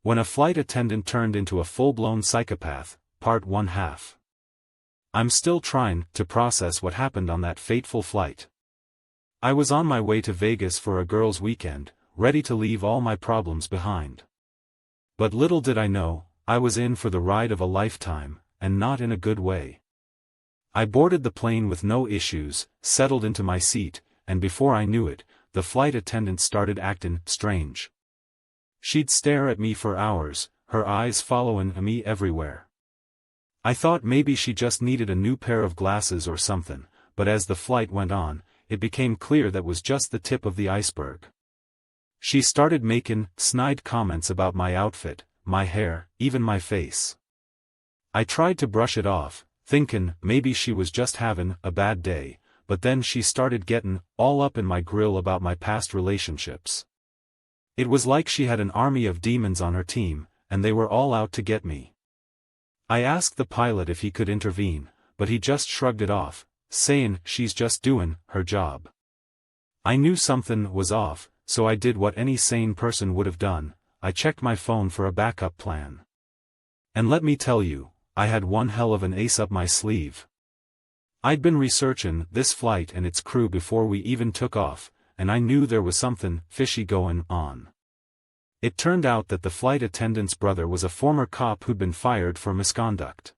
When a flight attendant turned into a full-blown psychopath, Part 1/2. I'm still trying to process what happened on that fateful flight. I was on my way to Vegas for a girls' weekend, ready to leave all my problems behind. But little did I know, I was in for the ride of a lifetime, and not in a good way. I boarded the plane with no issues, settled into my seat, and before I knew it, the flight attendant started acting strange. She'd stare at me for hours, her eyes following me everywhere. I thought maybe she just needed a new pair of glasses or something, but as the flight went on, it became clear that was just the tip of the iceberg. She started making snide comments about my outfit, my hair, even my face. I tried to brush it off, thinking maybe she was just having a bad day, but then she started getting all up in my grill about my past relationships. It was like she had an army of demons on her team, and they were all out to get me. I asked the pilot if he could intervene, but he just shrugged it off, saying she's just doing her job. I knew something was off, so I did what any sane person would have done. I checked my phone for a backup plan. And let me tell you, I had one hell of an ace up my sleeve. I'd been researching this flight and its crew before we even took off, and I knew there was something fishy going on. It turned out that the flight attendant's brother was a former cop who'd been fired for misconduct.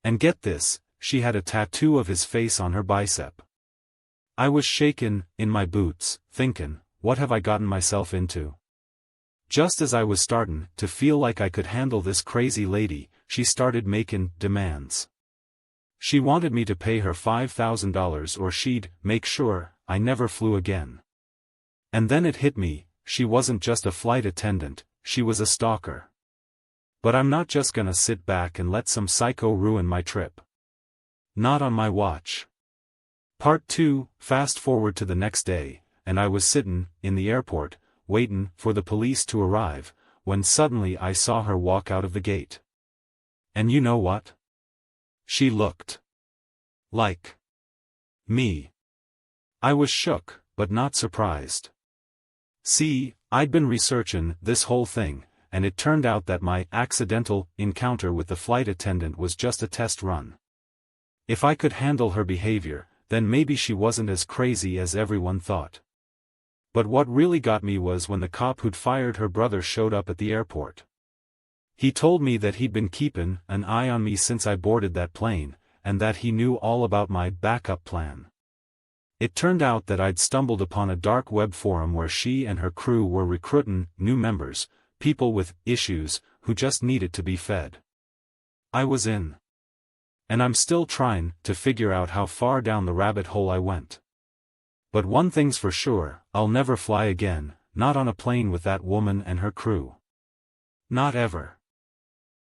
And get this, she had a tattoo of his face on her bicep. I was shaking in my boots, thinking, what have I gotten myself into? Just as I was starting to feel like I could handle this crazy lady, she started making demands. She wanted me to pay her $5,000 or she'd make sure I never flew again. And then it hit me, she wasn't just a flight attendant, she was a stalker. But I'm not just gonna sit back and let some psycho ruin my trip. Not on my watch. Part 2, fast forward to the next day, and I was sitting in the airport, waiting for the police to arrive, when suddenly I saw her walk out of the gate. And you know what? She looked like me. I was shook, but not surprised. See, I'd been researching this whole thing, and it turned out that my accidental encounter with the flight attendant was just a test run. If I could handle her behavior, then maybe she wasn't as crazy as everyone thought. But what really got me was when the cop who'd fired her brother showed up at the airport. He told me that he'd been keeping an eye on me since I boarded that plane, and that he knew all about my backup plan. It turned out that I'd stumbled upon a dark web forum where she and her crew were recruiting new members, people with issues, who just needed to be fed. I was in. And I'm still trying to figure out how far down the rabbit hole I went. But one thing's for sure, I'll never fly again, not on a plane with that woman and her crew. Not ever.